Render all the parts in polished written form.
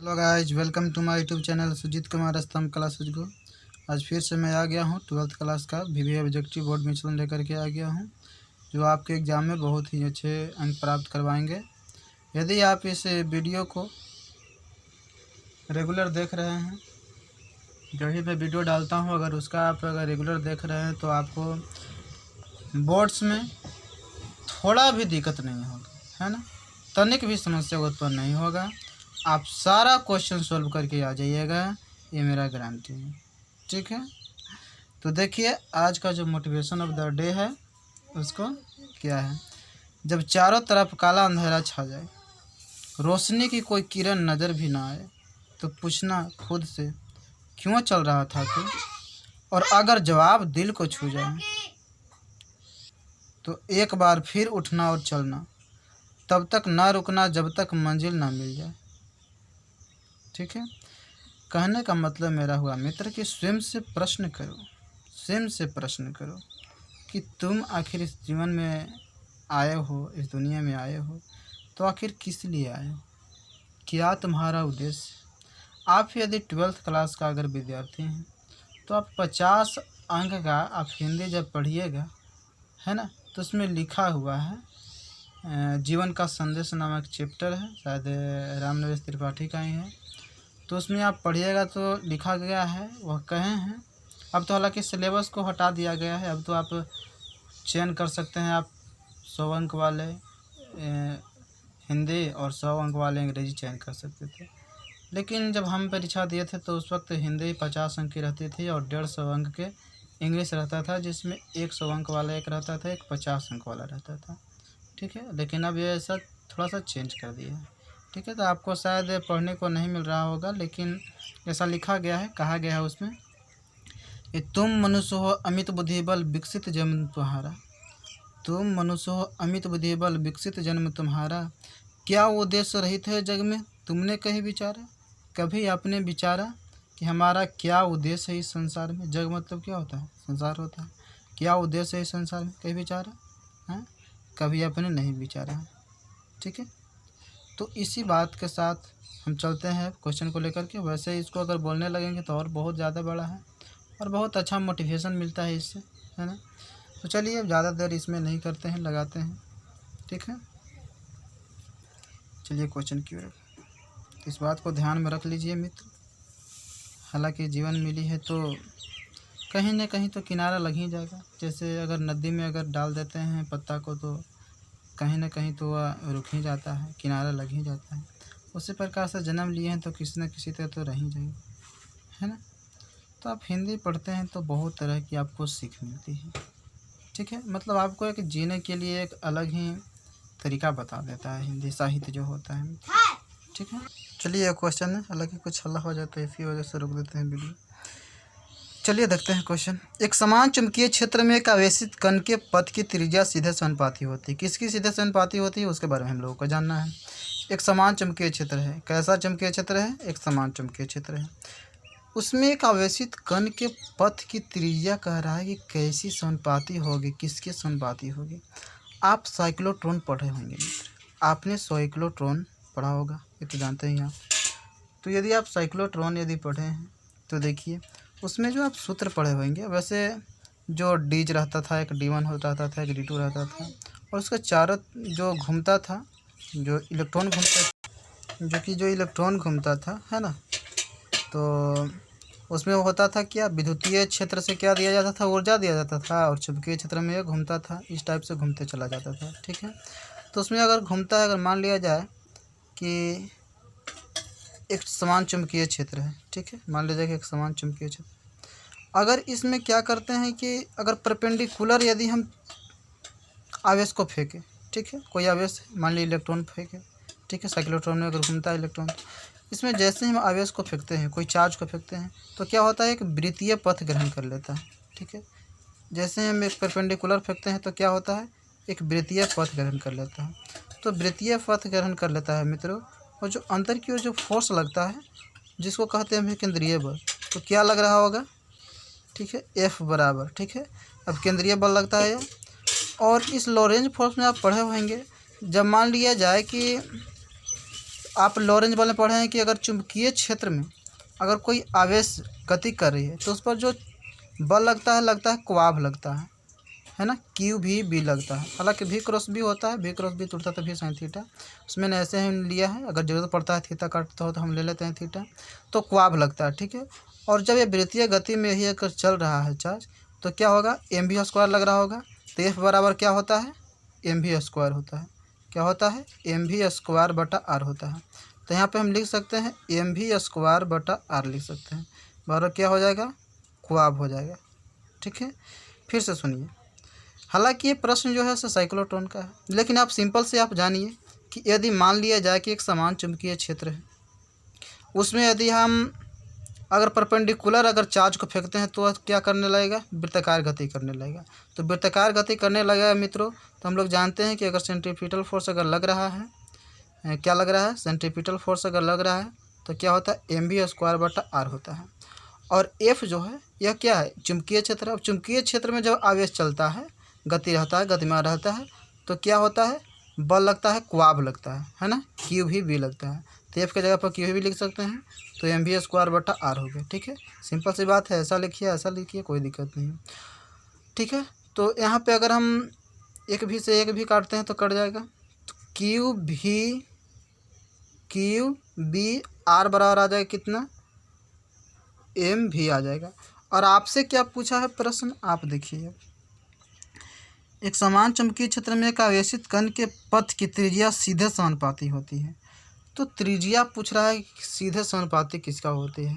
Hello guys, welcome to my YouTube channel Sujeet Kumar Stambh class को। आज फिर से मैं आ गया हूँ 12th क्लास का VBA ऑब्जेक्टिव बोर्ड मिश्रण लेकर के आ गया हूँ, जो आपके एग्ज़ाम में बहुत ही अच्छे अंक प्राप्त करवाएंगे। यदि आप इस वीडियो को रेगुलर देख रहे हैं, जो ही मैं वीडियो डालता हूँ अगर अगर रेगुलर देख रहे हैं तो आपको बोर्ड्स में थोड़ा भी दिक्कत नहीं होगा, है ना। तनिक भी समस्या उत्पन्न नहीं होगा। आप सारा क्वेश्चन सॉल्व करके आ जाइएगा, ये मेरा गारंटी है। ठीक है, तो देखिए आज का जो मोटिवेशन ऑफ द डे है उसको क्या है। जब चारों तरफ काला अंधेरा छा जाए, रोशनी की कोई किरण नज़र भी ना आए, तो पूछना खुद से क्यों चल रहा था तू, और अगर जवाब दिल को छू जाए तो एक बार फिर उठना और चलना, तब तक ना रुकना जब तक मंजिल ना मिल जाए। ठीक है, कहने का मतलब मेरा हुआ मित्र कि स्वयं से प्रश्न करो कि तुम आखिर इस जीवन में आए हो, इस दुनिया में आए हो तो आखिर किस लिए आए हो, क्या तुम्हारा उद्देश्य। आप यदि 12th क्लास का अगर विद्यार्थी हैं तो आप 50 अंक का आप हिंदी जब पढ़िएगा, है ना, तो उसमें लिखा हुआ है जीवन का संदेश नामक चैप्टर है, शायद रामनरेश त्रिपाठी का ही है। तो उसमें आप पढ़िएगा तो लिखा गया है, वह कहे हैं। अब तो हालांकि सिलेबस को हटा दिया गया है, अब तो आप चयन कर सकते हैं। आप 100 अंक वाले हिंदी और 100 अंक वाले अंग्रेजी चयन कर सकते थे, लेकिन जब हम परीक्षा दिए थे तो उस वक्त हिंदी 50 अंक की रहती थी और 150 अंक के इंग्लिश रहता था, जिसमें 100 अंक वाला एक रहता था, एक 50 अंक वाला रहता था। ठीक है, लेकिन अब ये ऐसा थोड़ा सा चेंज कर दिया है। ठीक है, तो आपको शायद पढ़ने को नहीं मिल रहा होगा, लेकिन ऐसा लिखा गया है, कहा गया है उसमें कि तुम मनुष्य हो अमित बुद्धिबल विकसित जन्म तुम्हारा, तुम मनुष्य हो अमित बुद्धिबल विकसित जन्म तुम्हारा, क्या उद्देश्य रहित है जग में तुमने कहीं विचारा। कभी आपने विचारा कि हमारा क्या उद्देश्य है इस संसार में। जग मतलब क्या होता है, संसार होता है। क्या उद्देश्य है इस संसार में, कहीं विचारा है, कभी आपने नहीं विचारा। ठीक है, तो इसी बात के साथ हम चलते हैं क्वेश्चन को लेकर के। वैसे इसको अगर बोलने लगेंगे तो और बहुत ज़्यादा बड़ा है और बहुत अच्छा मोटिवेशन मिलता है इससे, है ना। तो चलिए अब ज़्यादा देर इसमें नहीं करते हैं, लगाते हैं। ठीक है, चलिए क्वेश्चन की ओर। इस बात को ध्यान में रख लीजिए मित्र, हालांकि जीवन मिली है तो कहीं ना कहीं तो किनारा लग ही जाएगा। जैसे अगर नदी में अगर डाल देते हैं पत्ता को तो कहीं ना कहीं तो वह रुक ही जाता है, किनारा लग ही जाता है। उसी प्रकार से जन्म लिए हैं तो किसी न किसी तरह तो रह ही जाएंगे, है ना। तो आप हिंदी पढ़ते हैं तो बहुत तरह की आपको सीख मिलती है। ठीक है, मतलब आपको एक जीने के लिए एक अलग ही तरीका बता देता है हिंदी साहित्य जो होता है। ठीक है, चलिए क्वेश्चन है, हालांकि कुछ हल्ला हो जाता है इसी वजह से रोक देते हैं वीडियो। चलिए देखते हैं क्वेश्चन। एक समान चुंबकीय क्षेत्र में एक आवेशित कण के पथ की त्रिज्या सीधे समानुपाती होती है। किसकी सीधे समानुपाती होती है उसके बारे में हम लोगों को जानना है। एक समान चुंबकीय क्षेत्र है, कैसा चुंबकीय क्षेत्र है, एक समान चुंबकीय क्षेत्र है, उसमें एक आवेशित कण के पथ की त्रिज्या कह रहा है कि कैसी समानुपाती होगी, किसके समानुपाती होगी। आप साइक्लोट्रॉन पढ़े होंगे मित्र, आपने साइक्लोट्रॉन पढ़ा होगा, ये तो जानते ही आप। तो यदि आप साइक्लोट्रॉन यदि पढ़े हैं तो देखिए उसमें जो आप सूत्र पढ़े होंगे, वैसे जो डीज रहता था, एक D1 होता था, एक D2 रहता था, और उसका चारों जो घूमता था, जो इलेक्ट्रॉन घूमता था, है ना। तो उसमें होता था क्या, विद्युतीय क्षेत्र से क्या दिया जाता था, ऊर्जा दिया जाता था, और चुंबकीय क्षेत्र में घूमता था, इस टाइप से घूमते चला जाता था। ठीक है, तो उसमें अगर घूमता है, अगर मान लिया जाए कि एक समान चुंबकीय क्षेत्र है, ठीक है, मान लीजिए कि एक समान चुंबकीय क्षेत्र, अगर इसमें क्या करते हैं कि अगर परपेंडिकुलर यदि हम आवेश को फेंकें, ठीक है, कोई आवेश मान लीजिए इलेक्ट्रॉन फेंके, ठीक है, साइक्लोट्रॉन में अगर घूमता है इलेक्ट्रॉन, इसमें जैसे ही हम आवेश को फेंकते हैं, कोई चार्ज को फेंकते हैं, तो क्या होता है, एक वृत्तीय पथ ग्रहण कर लेता है। ठीक है, जैसे हम एक परपेंडिकुलर फेंकते हैं तो क्या होता है, एक वृत्तीय पथ ग्रहण कर लेता है। तो वृत्तीय पथ ग्रहण कर लेता है मित्रों, और जो अंदर की ओर जो फोर्स लगता है जिसको कहते हैं केंद्रीय बल, तो क्या लग रहा होगा, ठीक है, F बराबर, ठीक है, अब केंद्रीय बल लगता है। और इस लॉरेंज फोर्स में आप पढ़े होंगे, जब मान लिया जाए कि आप लॉरेंज बल में पढ़े हैं कि अगर चुंबकीय क्षेत्र में अगर कोई आवेश गति कर रही है तो उस पर जो बल लगता है क्वाब लगता है ना, क्यू भी बी लगता है। हालांकि भी क्रॉस बी होता है, भी क्रॉस बी टूटता तो भी साइन थीटा, उसमें ऐसे हम लिया है। अगर जरूरत पड़ता है थीटा काटता हो तो हम ले लेते हैं थीटा, तो क्वाब लगता है, ठीक है। और जब ये वृत्तीय गति में ही अगर चल रहा है चार्ज तो क्या होगा, एम वी स्क्वायर लग रहा होगा। तो एफ बराबर क्या होता है, एम वी स्क्वायर होता है। क्या होता है, एम वी स्क्वायर बटा आर होता है। तो यहाँ पे हम लिख सकते हैं एम वी स्क्वायर बटा आर लिख सकते हैं, बराबर क्या हो जाएगा, क्वाब हो जाएगा, ठीक है। फिर से सुनिए, हालांकि ये प्रश्न जो है साइक्लोट्रॉन का है, लेकिन आप सिंपल से आप जानिए कि यदि मान लिया जाए कि एक समान चुंबकीय क्षेत्र है, उसमें यदि हम अगर परपेंडिकुलर अगर चार्ज को फेंकते हैं तो क्या करने लगेगा, वृत्ताकार गति करने लगेगा। तो वृत्ताकार गति करने लगेगा मित्रों, तो हम लोग जानते हैं कि अगर सेंट्रीफ्यूगल फोर्स अगर लग रहा है, क्या लग रहा है, सेंट्रीफ्यूगल फोर्स अगर लग रहा है तो क्या होता है, एम वी स्क्वायर बटा आर होता है। और एफ जो है यह क्या है, चुंबकीय क्षेत्र। अब चुंबकीय क्षेत्र में जब आवेश चलता है, गति रहता है, गतिमान रहता है, तो क्या होता है, बल लगता है, क्वाब लगता है ना, क्यू भी बी लगता है। तो एफ की जगह पर क्यू भी लिख सकते हैं, तो एम वी स्क्वायर बटा आर हो गया, ठीक है। सिंपल सी बात है, ऐसा लिखिए ऐसा लिखिए, कोई दिक्कत नहीं है, ठीक है। तो यहाँ पे अगर हम एक भी से एक भी काटते हैं तो कट जाएगा, तो क्यू बी आर बराबर आ जाएगा कितना, एम भी आ जाएगा। और आपसे क्या पूछा है प्रश्न, आप देखिए, एक समान चुंबकीय क्षेत्र में एक आवेशित कण के पथ की त्रिज्या सीधे समानुपाती होती है। तो त्रिज्या पूछ रहा है सीधे समानुपाती किसका होती है,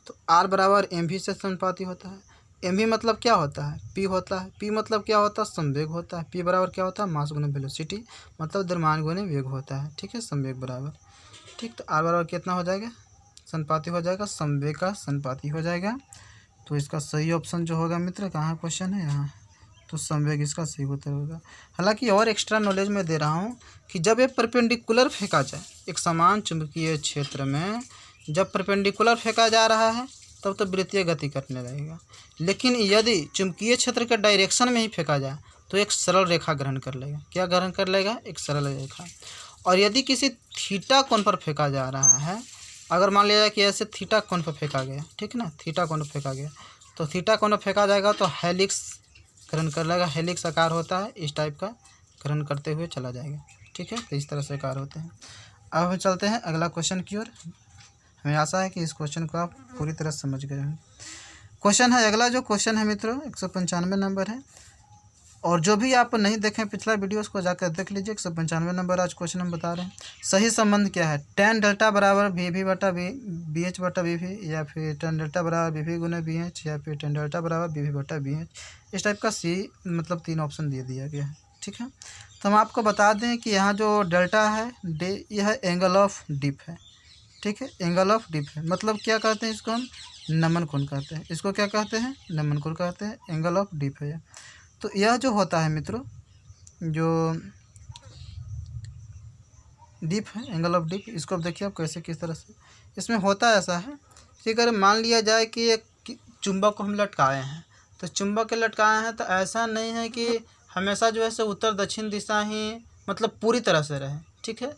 तो आर बराबर एम भी से समानुपाती होता है। एम भी मतलब क्या होता है, पी होता है। पी मतलब क्या होता है, संवेग होता है। पी बराबर क्या होता है, मास गुना वेलोसिटी, मतलब द्रव्यमान गुना वेग होता है, ठीक है, संवेग बराबर, ठीक। तो आर बराबर कितना हो जाएगा, समानुपाती हो जाएगा, संवेग का समानुपाती हो जाएगा। तो इसका सही ऑप्शन जो होगा मित्र, कहाँ क्वेश्चन है, यहाँ, तो संवेग इसका सही उत्तर होगा। हालांकि और एक्स्ट्रा नॉलेज मैं दे रहा हूँ कि जब ये परपेंडिकुलर फेंका जाए एक समान चुंबकीय क्षेत्र में, जब परपेंडिकुलर फेंका जा रहा है तब तो वृत्तीय गति करने लगेगा, लेकिन यदि चुंबकीय क्षेत्र के डायरेक्शन में ही फेंका जाए तो एक सरल रेखा ग्रहण कर लेगा। क्या ग्रहण कर लेगा, एक सरल रेखा। और यदि किसी थीटा कोण पर फेंका जा रहा है, अगर मान लिया जाए कि ऐसे थीटा कोण पर फेंका गया, ठीक ना, थीटा कोण पर फेंका गया, तो थीटा कोण पर फेंका जाएगा तो हेलिक्स ग्रहण कर लेगा। हेलिक्स आकार होता है, इस टाइप का ग्रहण करते हुए चला जाएगा, ठीक है। तो इस तरह से आकार होते हैं। अब हम चलते हैं अगला क्वेश्चन की ओर। हमें आशा है कि इस क्वेश्चन को आप पूरी तरह समझ गए हैं। क्वेश्चन है अगला, जो क्वेश्चन है मित्रों 195 नंबर है, और जो भी आप नहीं देखें पिछला वीडियो उसको जाकर देख लीजिए। 195 नंबर आज क्वेश्चन हम बता रहे हैं। सही संबंध क्या है, tan डेल्टा बराबर वी भी बटा बी एच बटा वी भी, या फिर tan डेल्टा बराबर वी भी गुना बी एच, या फिर tan डेल्टा बराबर वी भी बटा बी एच। इस टाइप का सी मतलब 3 ऑप्शन दे दिया गया है, ठीक है। तो हम आपको बता दें कि यहाँ जो डेल्टा है यह एंगल ऑफ डिप है, ठीक है, एंगल ऑफ डिप है। मतलब क्या कहते हैं इसको, हम नमन कोण कहते हैं। इसको क्या कहते हैं, नमन कोण कहते हैं, एंगल ऑफ डिप है। तो यह जो होता है मित्रों, जो डिप है, एंगल ऑफ डिप, इसको अब देखिए आप कैसे किस तरह से इसमें होता है। ऐसा है कि अगर मान लिया जाए कि एक चुंबक को हम लटकाए हैं, तो चुंबक के लटकाए हैं तो ऐसा नहीं है कि हमेशा जो है सो उत्तर दक्षिण दिशा ही मतलब पूरी तरह से रहे, ठीक है।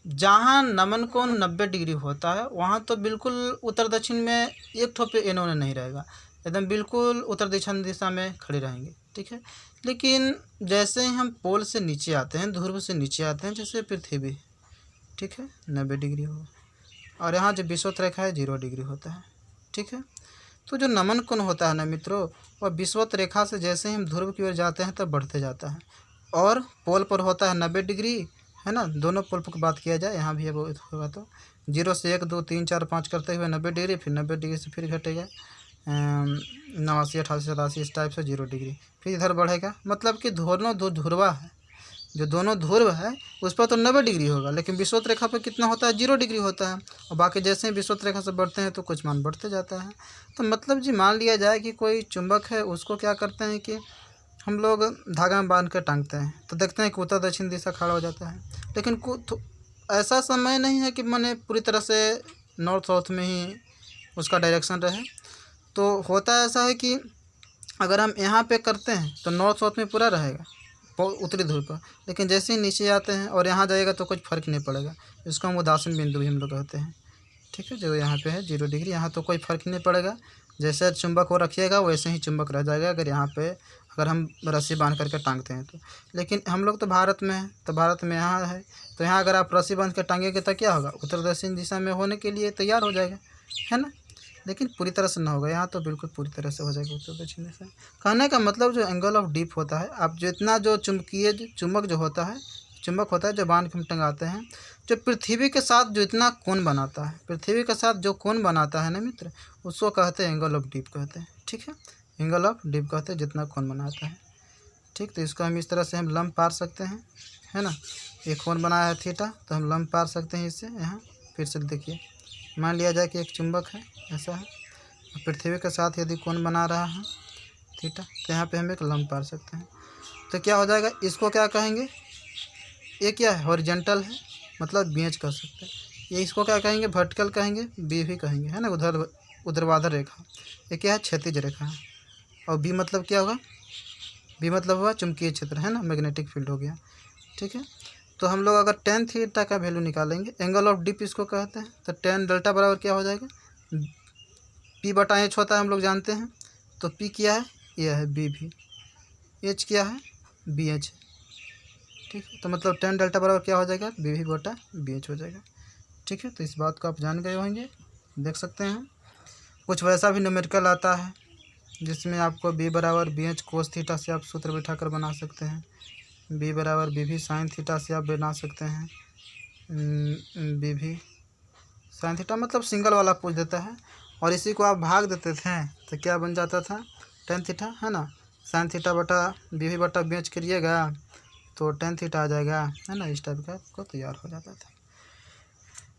जहाँ नमन कोण 90 डिग्री होता है वहाँ तो बिल्कुल उत्तर दक्षिण में एक ठोपे इन्होंने नहीं रहेगा, एकदम बिल्कुल उत्तर दक्षिण दिशा में खड़े रहेंगे, ठीक है। लेकिन जैसे ही हम पोल से नीचे आते हैं, ध्रुव से नीचे आते हैं, जैसे पृथ्वी, ठीक है, 90 डिग्री हो, और यहाँ जो विषुवत रेखा है 0 डिग्री होता है, ठीक है। तो जो नमन कोण होता है ना मित्रों, वह विषुवत रेखा से जैसे ही हम ध्रुव की ओर जाते हैं तब बढ़ते जाता है, और पोल पर होता है 90 डिग्री, है ना। दोनों पोल पर बात किया जाए, यहाँ भी है होगा तो 0 से 1 2 3 4 5 करते हुए 90 डिग्री, फिर 90 डिग्री से फिर घटेगा 89 88 87 इस टाइप से 0 डिग्री, फिर इधर बढ़ेगा। मतलब कि दोनों दो ध्रुवा है, जो दोनों ध्रुव है उस पर तो 90 डिग्री होगा, लेकिन विषुवत रेखा पर कितना होता है, 0 डिग्री होता है। और बाकी जैसे ही विषुवत रेखा से बढ़ते हैं तो कुछ मान बढ़ते जाता है। तो मतलब जी मान लिया जाए कि कोई चुंबक है, उसको क्या करते हैं कि हम लोग धागा में बांध कर टांगते हैं, तो देखते हैं कि उत्तर दक्षिण दिशा खड़ा हो जाता है। लेकिन तो ऐसा समय नहीं है कि मैंने पूरी तरह से नॉर्थ साउथ में ही उसका डायरेक्शन रहे। तो होता ऐसा है कि अगर हम यहाँ पे करते हैं तो नॉर्थ साउथ में पूरा रहेगा, उत्तरी ध्रुव पर। लेकिन जैसे ही नीचे आते हैं और यहाँ जाएगा तो कुछ फर्क नहीं पड़ेगा, इसको हम उदासीन बिंदु भी हम लोग कहते हैं। ठीक है, जो यहाँ पे है 0 डिग्री, यहाँ तो कोई फर्क नहीं पड़ेगा। जैसे चुंबक वो रखिएगा वैसे ही चुंबक रह जाएगा, अगर यहाँ पे अगर हम रस्सी बांध करके टांगते हैं तो। लेकिन हम लोग तो भारत में हैं, तो भारत में यहाँ है, तो यहाँ अगर आप रस्सी बांध के टांगेंगे तो क्या होगा, उत्तर दक्षिण दिशा में होने के लिए तैयार हो जाएगा, है ना। लेकिन पूरी तरह से ना होगा, यहाँ तो बिल्कुल पूरी तरह से हो जाएगा उत्तर दक्षिण दिशा। कहने का मतलब जो एंगल ऑफ डिप होता है, आप जितना जो चुंबक जो होता है, चुंबक होता है जो बांध के हम टंगाते हैं, जो पृथ्वी के साथ जो इतना कोण बनाता है, पृथ्वी के साथ जो कोण बनाता है ना मित्र, उसको कहते हैं एंगल ऑफ डिप कहते हैं। ठीक है, एंगल ऑफ डिप कहते हैं जितना कोण बनाता है। ठीक, तो इसको हम इस तरह से हम लंब पार सकते हैं, है ना। एक कोण बनाया है थीटा, तो हम लंब पार सकते हैं इससे। यहाँ फिर से देखिए, मान लिया जाए कि एक चुंबक है, ऐसा है, पृथ्वी के साथ यदि कोण बना रहा है थीटा, तो यहाँ पे हम एक लंब पार सकते हैं। तो क्या हो जाएगा, इसको क्या कहेंगे, ये क्या है, हॉरिजॉन्टल है, मतलब बीएच कह सकते हैं। ये इसको क्या कहेंगे, वर्टिकल कहेंगे, बी भी कहेंगे, है ना, ऊर्ध्वाधर रेखा। ये क्या है, क्षैतिज रेखा है। और बी मतलब क्या होगा, बी मतलब हुआ चुंबकीय क्षेत्र, है ना, मैग्नेटिक फील्ड हो गया। ठीक है, तो हम लोग अगर tan थीटा का वैल्यू निकालेंगे, एंगल ऑफ डिप इसको कहते हैं, तो tan डेल्टा बराबर क्या हो जाएगा, P/H होता है, हम लोग जानते हैं। तो P क्या है, यह है बी भी, H क्या है, BH। ठीक है, तो मतलब tan डेल्टा बराबर क्या हो जाएगा, BV/BH हो जाएगा। ठीक है, तो इस बात को आप जान गए होंगे, देख सकते हैं। कुछ वैसा भी न्यूमेरिकल आता है जिसमें आपको B बराबर BH कोस थीटा से आप सूत्र बिठाकर बना सकते हैं, B बराबर BV साइन थीटा से आप बना सकते हैं। BV साइन थीटा मतलब सिंगल वाला पूछ देता है, और इसी को आप भाग देते थे तो क्या बन जाता था, tan थीटा, है ना, साइन थीटा बटा BV/BH करिएगा तो tan थीटा आ जाएगा, है ना। इस टाइप का आपको तैयार हो जाता था।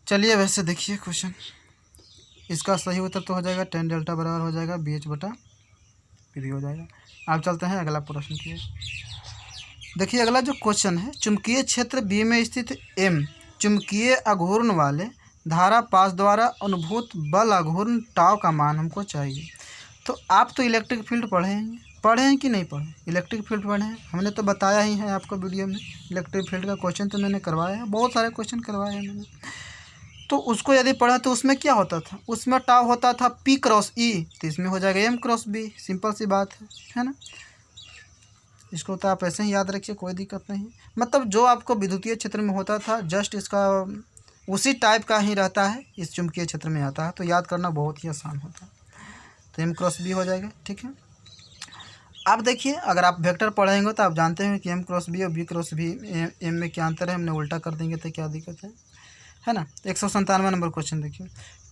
चलिए वैसे देखिए क्वेश्चन, इसका सही उत्तर तो हो जाएगा tan डेल्टा बराबर हो जाएगा BH/BV हो जाएगा। आप चलते हैं अगला प्रश्न की। देखिए अगला जो क्वेश्चन है, चुंबकीय क्षेत्र बी में स्थित M चुंबकीय आघूर्ण वाले धारा पास द्वारा अनुभूत बल आघूर्ण टाव का मान हमको चाहिए। तो आप तो इलेक्ट्रिक फील्ड पढ़े हैं कि नहीं पढ़े, इलेक्ट्रिक फील्ड पढ़े हैं, हमने तो बताया ही है आपको वीडियो में। इलेक्ट्रिक फील्ड का क्वेश्चन तो मैंने करवाया है, बहुत सारे क्वेश्चन करवाए हैं मैंने। तो उसको यदि पढ़ा तो उसमें क्या होता था, उसमें टाव होता था P/E, तो इसमें हो जाएगा M/B, सिंपल सी बात है ना। इसको तो आप ऐसे ही याद रखिए, कोई दिक्कत नहीं। मतलब जो आपको विद्युतीय क्षेत्र में होता था जस्ट इसका उसी टाइप का ही रहता है, इस चुंबकीय क्षेत्र में आता है, तो याद करना बहुत ही आसान होता है। तो M/B हो जाएगा। ठीक है, अब देखिए अगर आप वेक्टर पढ़ेंगे तो आप जानते हैं कि M/B और B/B, M में क्या अंतर है, हमने उल्टा कर देंगे तो क्या दिक्कत है ना। 197 नंबर क्वेश्चन देखिए,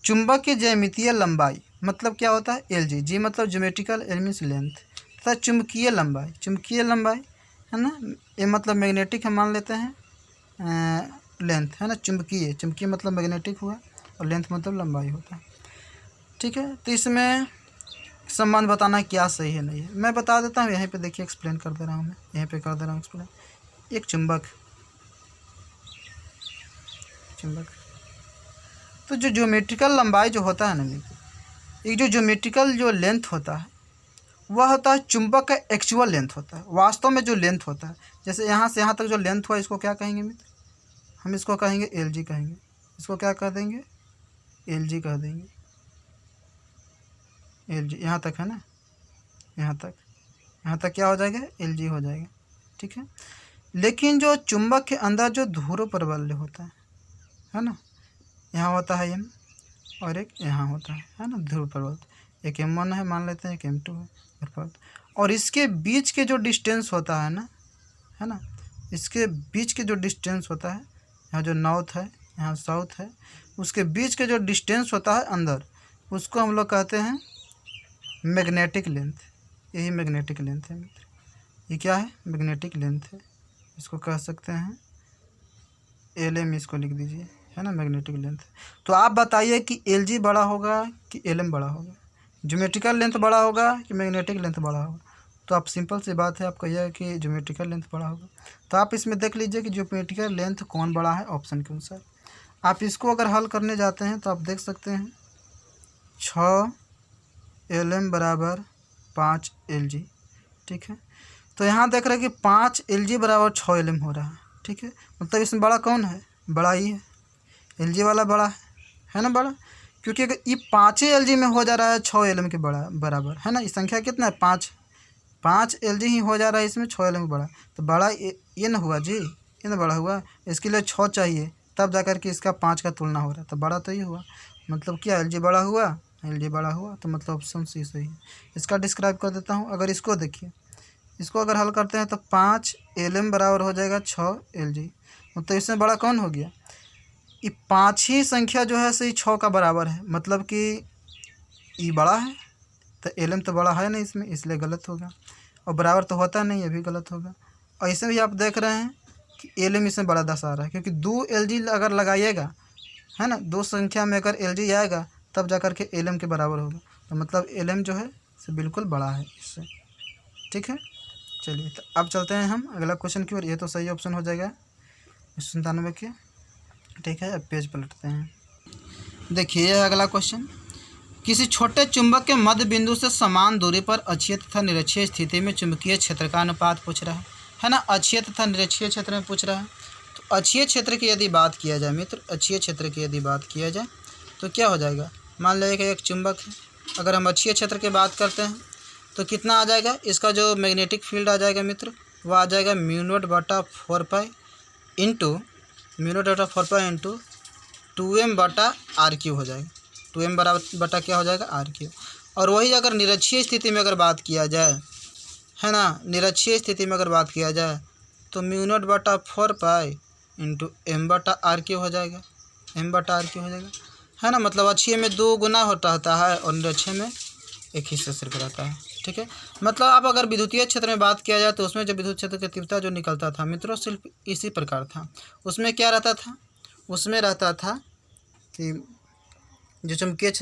चुंबक की ज्यामितीय लंबाई मतलब क्या होता है, LG, G मतलब ज्योमेट्रिकल एलिमेंट्स लेंथ, तथा चुंबकीय लंबाई है ना, ये मतलब मैग्नेटिक हम मान लेते हैं, लेंथ है ना, चुंबकीय मतलब मैग्नेटिक हुआ, और लेंथ मतलब लंबाई होता है। ठीक है, तो इसमें संबंध बताना क्या सही है नहीं है, मैं बता देता हूँ। यहीं पे देखिए एक्सप्लेन कर दे रहा हूँ, मैं यहीं पे कर दे रहा हूँ एक्सप्लेन। एक चुंबक, तो जो ज्योमेट्रिकल लंबाई जो होता है ना, एक जो ज्योमेट्रिकल जो लेंथ होता है वह होता है चुंबक का एक्चुअल लेंथ होता है, वास्तव में जो लेंथ होता है। जैसे यहाँ से यहाँ तक जो लेंथ हुआ इसको क्या कहेंगे मित्र, हम इसको कहेंगे LG कहेंगे। इसको क्या कह देंगे, LG कह देंगे, LG यहाँ तक है ना, यहाँ तक क्या हो जाएगा, LG हो जाएगा। ठीक है, लेकिन जो चुंबक के अंदर जो ध्रुव प्रबल होता है ना, यहाँ होता है M और एक यहाँ होता है ना ध्रुव प्रबल, एक M1 है मान लेते हैं, एक M2 है ध्रुव प्रबल, और इसके बीच के जो डिस्टेंस होता है ना, है ना, इसके बीच के जो डिस्टेंस होता है, यहाँ जो नॉर्थ है यहाँ साउथ है, उसके बीच के जो डिस्टेंस होता है अंदर, उसको हम लोग कहते हैं मैग्नेटिक लेंथ। यही मैग्नेटिक लेंथ है मित्र, ये क्या है, मैग्नेटिक लेंथ है। इसको कह सकते हैं LM, इसको लिख दीजिए, है ना, मैग्नेटिक लेंथ। तो आप बताइए कि LG बड़ा होगा कि LM बड़ा होगा, ज्योमेट्रिकल लेंथ बड़ा होगा कि मैग्नेटिक लेंथ बड़ा होगा। तो आप सिंपल सी बात है, आपको यह है कि ज्योमेट्रिकल लेंथ बड़ा होगा। तो आप इसमें देख लीजिए कि ज्योमेट्रिकल लेंथ कौन बड़ा है ऑप्शन के अनुसार। आप इसको अगर हल करने जाते हैं तो आप देख सकते हैं 6 LM बराबर 5 LG। ठीक है, तो यहाँ देख रहे हैं कि 5 LG बराबर 6 LM हो रहा है। ठीक है, मतलब इसमें बड़ा कौन है? बड़ा ही है, LG वाला बड़ा है ना बड़ा, क्योंकि अगर ये 5 LG में हो जा रहा है 6 LM के बराबर है ना। ये संख्या कितना है? 5 LG ही हो जा रहा है इसमें 6 LM बड़ा, तो बड़ा ये ना हुआ जी, ये ना बड़ा हुआ। इसके लिए 6 चाहिए, तब जा कर के इसका 5 का तुलना हो रहा है, तो बड़ा तो ये हुआ। मतलब क्या LG बड़ा हुआ, LG बड़ा हुआ, तो मतलब ऑप्शन सी सही है। इसका डिस्क्राइब कर देता हूँ। अगर इसको देखिए, इसको अगर हल करते हैं तो 5 LM बराबर हो जाएगा 6 LG, मतलब इसमें बड़ा कौन हो गया? ये 5 ही संख्या जो है सही 6 का बराबर है, मतलब कि ये बड़ा है, तो LM तो बड़ा है नहीं इसमें, इसलिए गलत होगा। और बराबर तो होता नहीं, ये भी गलत होगा। और इसमें भी आप देख रहे हैं कि LM इसमें बड़ा 10 आ रहा है, क्योंकि 2 LG अगर लगाइएगा है ना, 2 संख्या में अगर LG आएगा तब जा कर के LM के बराबर होगा, तो मतलब LM जो है से बिल्कुल बड़ा है इससे। ठीक है, चलिए तो अब चलते हैं हम अगला क्वेश्चन की ओर। ये तो सही ऑप्शन हो जाएगा 97 के। ठीक है, अब पेज पलटते हैं। देखिए अगला क्वेश्चन, किसी छोटे चुंबक के मध्य बिंदु से समान दूरी पर अक्षीय तथा निरक्षीय स्थिति में चुंबकीय क्षेत्र का अनुपात पूछ रहा है ना। अक्षीय तथा निरक्षीय क्षेत्र में पूछ रहा है, तो अक्षीय क्षेत्र की यदि बात किया जाए मित्र, अक्षीय क्षेत्र की यदि बात किया जाए तो क्या हो जाएगा? मान लीजिए कि एक चुंबक है, अगर हम अक्षीय क्षेत्र की बात करते हैं तो कितना आ जाएगा? इसका जो मैग्नेटिक फील्ड आ जाएगा मित्र, वो आ जाएगा μ0/4π इंटू μ0/4π इंटू 2m/r³ हो जाएगा। 2m बटा क्या हो जाएगा? r³। और वही अगर निरक्षीय स्थिति में अगर बात किया जाए है ना, निरक्षीय स्थिति में अगर बात किया जाए तो μ0/4π इंटू m/r³ हो जाएगा, m/r³ हो जाएगा है ना। मतलब अक्षीय में 2 गुना होता है और निरक्षीय में एक हिस्सा सिर्फ रहता है। ठीक है, मतलब आप अगर विद्युतीय क्षेत्र में बात किया जाए तो उसमें जब विद्युत क्षेत्र की तीव्रता जो निकलता था मित्रों सिर्फ इसी प्रकार था। उसमें क्या रहता था? उसमें रहता था कि जो चुंबकीय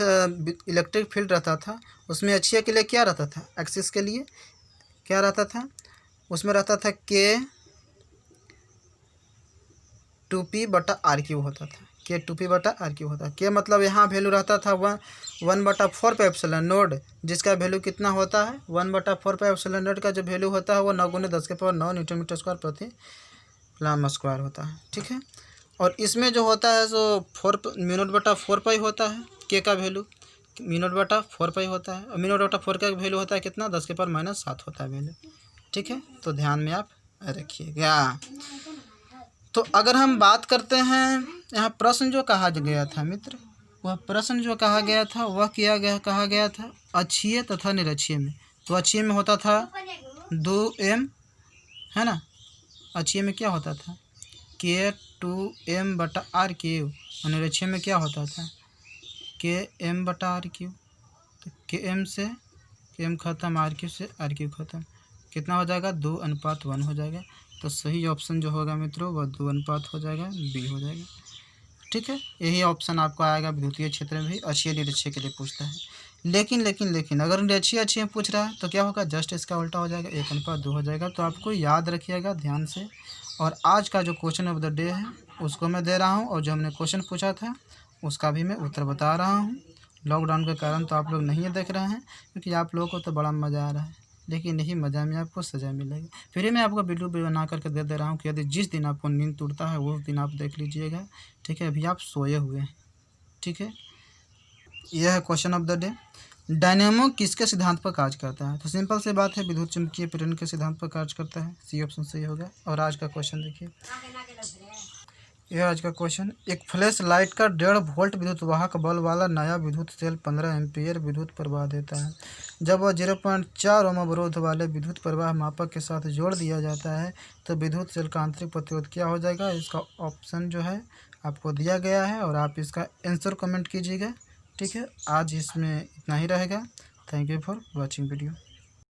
इलेक्ट्रिक फील्ड रहता था उसमें अक्षीय के लिए क्या रहता था? एक्सिस के लिए क्या रहता था? उसमें रहता था K2P/r³ होता था, K2P/r³ होता है। K मतलब यहाँ वैल्यू रहता था 1/4πε0, जिसका वैल्यू कितना होता है? 1/4πε0 का जो वैल्यू होता है वो 9×10⁹ Nm² प्रति कूलम्ब स्क्वायर होता है। ठीक है, और इसमें जो होता है सो μ0/4π होता है। K का वैल्यू μ0/4π होता है, और μ0/4 का वैल्यू होता है कितना? 10⁻⁷ होता है वैल्यू। ठीक है, तो ध्यान में आप रखिएगा। तो अगर हम बात करते हैं यहाँ प्रश्न जो कहा गया था मित्र, वह प्रश्न जो कहा गया था वह कहा गया था अक्षीय तथा निरक्षीय में। तो अक्षीय में होता था 2m है ना, अक्षीय में क्या होता था? K2m/r³, और निरक्षीय में क्या होता था? Km/r³। तो Km से Km खत्म, r³ से r³ खत्म, कितना हो जाएगा? 2:1 हो जाएगा। तो सही ऑप्शन जो होगा मित्रों वह 2:1 हो जाएगा, बी हो जाएगा। ठीक है, यही ऑप्शन आपको आएगा विद्युतीय क्षेत्र में भी अक्षीय निरक्षीय के लिए पूछता है। लेकिन अगर निरक्षीय अक्षीय पूछ रहा है तो क्या होगा? जस्ट इसका उल्टा हो जाएगा, 1:2 हो जाएगा। तो आपको याद रखिएगा ध्यान से। और आज का जो क्वेश्चन ऑफ द डे है उसको मैं दे रहा हूँ, और जो हमने क्वेश्चन पूछा था उसका भी मैं उत्तर बता रहा हूँ। लॉकडाउन के कारण तो आप लोग नहीं देख रहे हैं, क्योंकि आप लोगों को तो बड़ा मज़ा आ रहा है, लेकिन यही मज़ा में आपको सज़ा मिलेगी। फिर मैं आपको वीडियो बना करके दे रहा हूँ कि यदि जिस दिन आपको नींद टूटता है उस दिन आप देख लीजिएगा। ठीक है, अभी आप सोए हुए हैं। ठीक है, यह है question of the day. Dynamo किसके सिद्धांत पर कार्य करता है? तो सिंपल सी बात है, विद्युत चुम्बकीय प्रेरण के सिद्धांत पर कार्य करता है। सी ऑप्शन सही होगा। और आज का क्वेश्चन देखिए, यह आज का क्वेश्चन, एक फ्लैश लाइट का 1.5 वोल्ट विद्युत वाहक बल वाला नया विद्युत सेल 15 एम्पीयर विद्युत प्रवाह देता है। जब वह 0.4 ओम अवरोध वाले विद्युत प्रवाह मापक के साथ जोड़ दिया जाता है तो विद्युत सेल का आंतरिक प्रतिरोध क्या हो जाएगा? इसका ऑप्शन जो है आपको दिया गया है, और आप इसका आंसर कमेंट कीजिएगा। ठीक है, आज इसमें इतना ही रहेगा। Thank you for watching video.